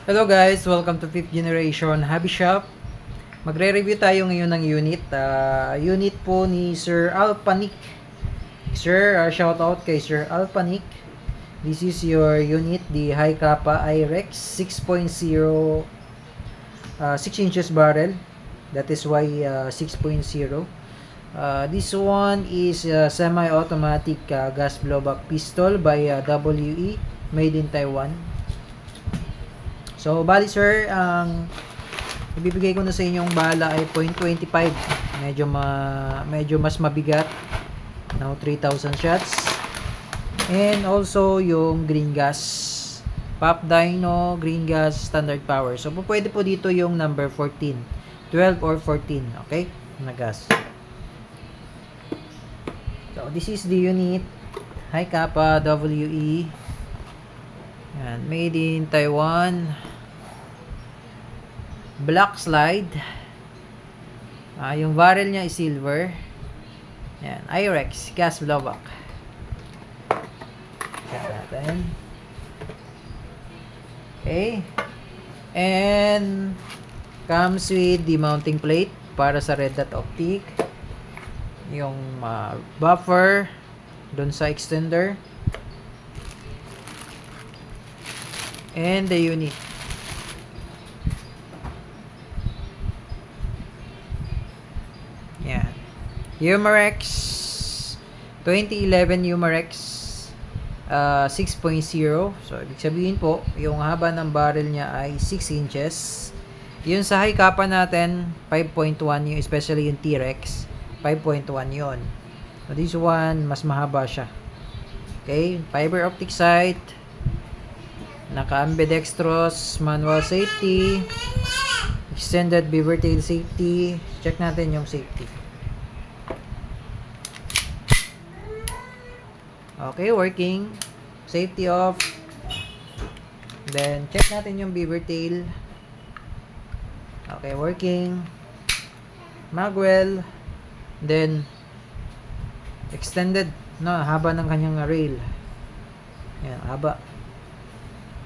Hello guys, welcome to 5th Generation Hobby Shop. Magre-review tayo ngayon ng unit. Unit po ni Sir Alpanic. Sir, shout out kay Sir Alpanic. This is your unit, the High Kappa IREX 6.0 6 inches barrel. That is why 6.0. This one is semi-automatic gas blowback pistol by WE, made in Taiwan. So, bali sir, ang ibibigay ko na sa inyong bala ay 0.25. Medyo mas mabigat. Now, 3,000 shots. And also, yung green gas. Pop Dyno, green gas, standard power. So, pwede po dito yung number 14. 12 or 14. Okay? Na gas. So, this is the unit. High Kappa WE. Yan, made in Taiwan. Black slide. Yung barrel niya is silver. Yan, IREX gas blowback. Check natin. Okay. And comes with the mounting plate para sa red dot optic. Yung buffer doon sa extender. And the unit. Yan. Umarex 2011 Umarex 6.0. So, ibig sabihin po, yung haba ng barrel niya ay 6 inches. Yung sa high kappa natin, 5.1 yung, especially yung T-Rex, 5.1 yun. So, this one, mas mahaba siya. Okay, fiber optic sight, naka-ambidextrous manual safety, extended beaver tail safety. Check natin yung safety. Okay, working. Safety off. Then, check natin yung beaver tail. Okay, working. Magwell. Then, extended. No, haba ng kanyang rail. Ayan, haba.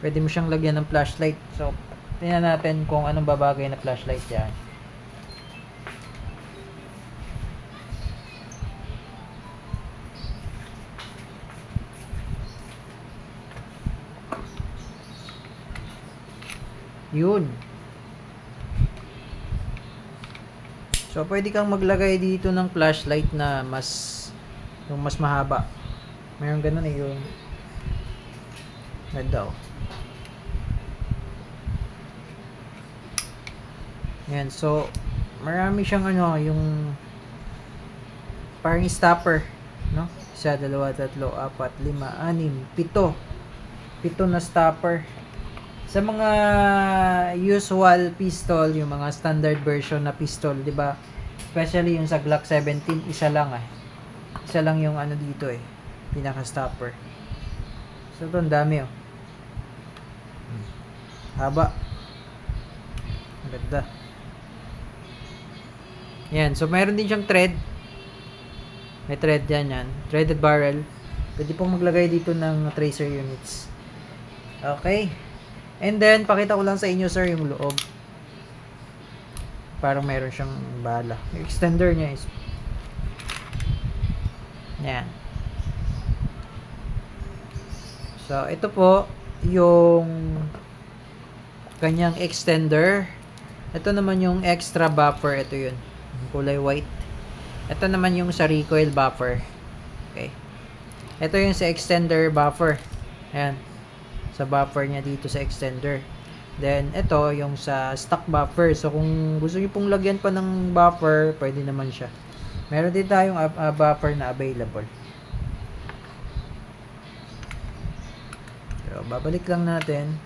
Pwede mo siyang lagyan ng flashlight. So, tingnan natin kung anong babagay na flashlight yan. Yun. So, pwede kang maglagay dito ng flashlight na yung mas mahaba. Mayroon ganun eh, yung daw. Yan, so marami siyang yung parang stopper, no? 1, 2, 3, 4, 5, 6, 7. 7 na stopper. Sa mga usual pistol, yung mga standard version na pistol, 'di ba? Especially yung sa Glock 17, isa lang Isa lang yung dito pinaka stopper. So, ito ang dami Haba. Ang ganda. Yan. So, mayroon din siyang thread. May thread yan. Threaded barrel. Pwede pong maglagay dito ng tracer units. Okay. And then, pakita ko lang sa inyo, sir, yung loob. Parang mayroon siyang bala. Yung extender niya is yan. So, ito po yung kanyang extender. Ito naman yung extra buffer. Ito yun. Kulay white. Ito naman yung sa recoil buffer. Okay. Ito yung sa extender buffer. Ayan. Sa buffer niya dito sa extender. Then, ito yung sa stock buffer. So, kung gusto niyo pong lagyan pa ng buffer, pwede naman siya. Meron din tayong buffer na available. So, babalik lang natin.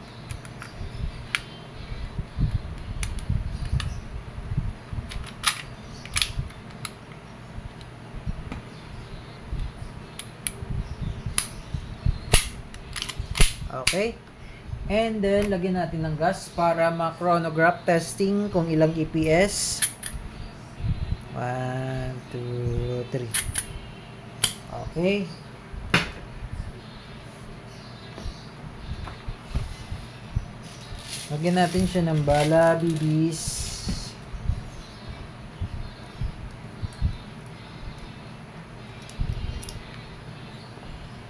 Okay. And then, lagyan natin ng gas para ma-chronograph testing kung ilang EPS. 1, 2, 3. Okay. Lagyan natin siya ng bala, BBs.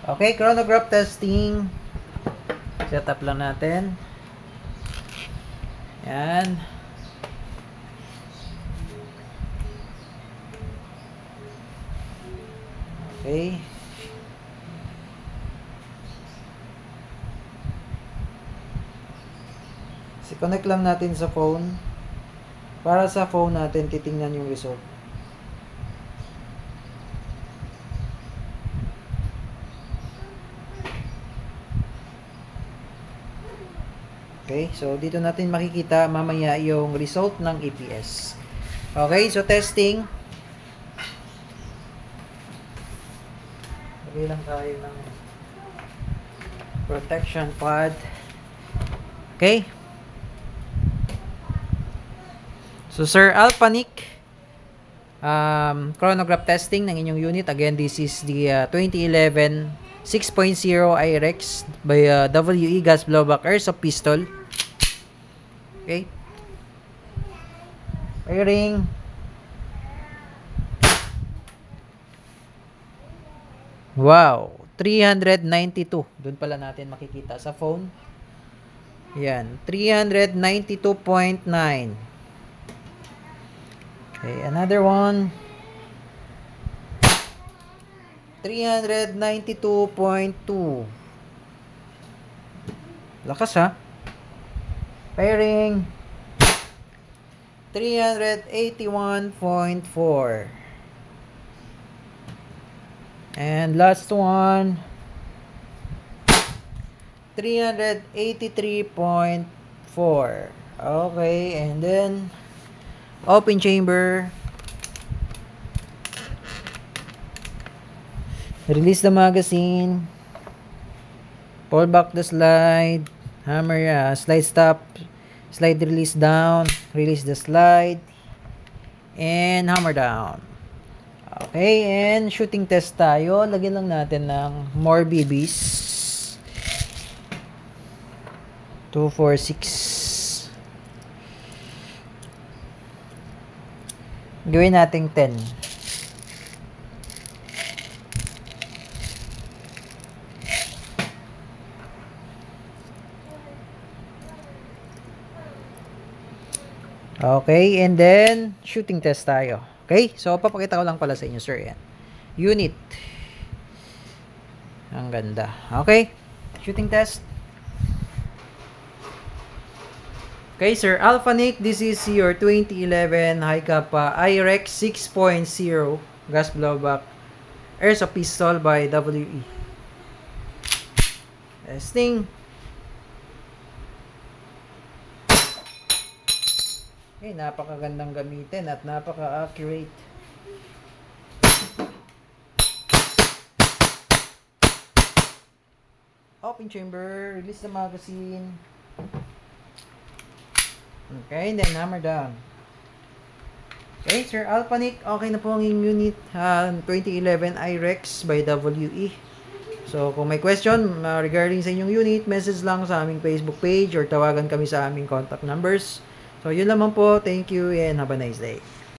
Okay, chronograph testing. Set up lang natin. Yan. Okay. So, connect lang natin sa phone. Para sa phone natin, titingnan yung result. Okay, so dito natin makikita mamaya yung result ng EPS. Okay, so testing. Lagay lang tayo ng protection pad. Okay. So Sir Alpanic, chronograph testing ng inyong unit. Again, this is the 2011 6.0 IREX by WE gas blowback airsoft pistol. Okay. Firing. Wow, 392. Doon pala natin makikita sa phone. Yan, 392.9. Okay, another one. 392.2. Lakas ha. Firing. 381.4. And last one. 383.4. Okay, and then open chamber. Release the magazine. Pull back the slide. Hammer, slide stop. Slide release down. Release the slide. And hammer down. Okay, and shooting test tayo. Lagyan lang natin ng more BBs. 2, 4, 6. Gawin natin 10. Okay, and then shooting test tayo. Okay, so papakita ko lang pala sa inyo, sir. Yan. Unit. Ang ganda. Okay, shooting test. Okay, Sir Alpanic, this is your 2011 High Kappa IREX 6.0 gas blowback airsoft pistol by WE. Testing. Okay, napakagandang gamitin at napaka-accurate. Open chamber, release the magazine. Okay, then hammer down. Okay, Sir Alpanic, okay na po ang unit 2011 IREX by WE. So, kung may question regarding sa inyong unit, message lang sa aming Facebook page or tawagan kami sa aming contact numbers. So, yun lamang po. Thank you and have a nice day.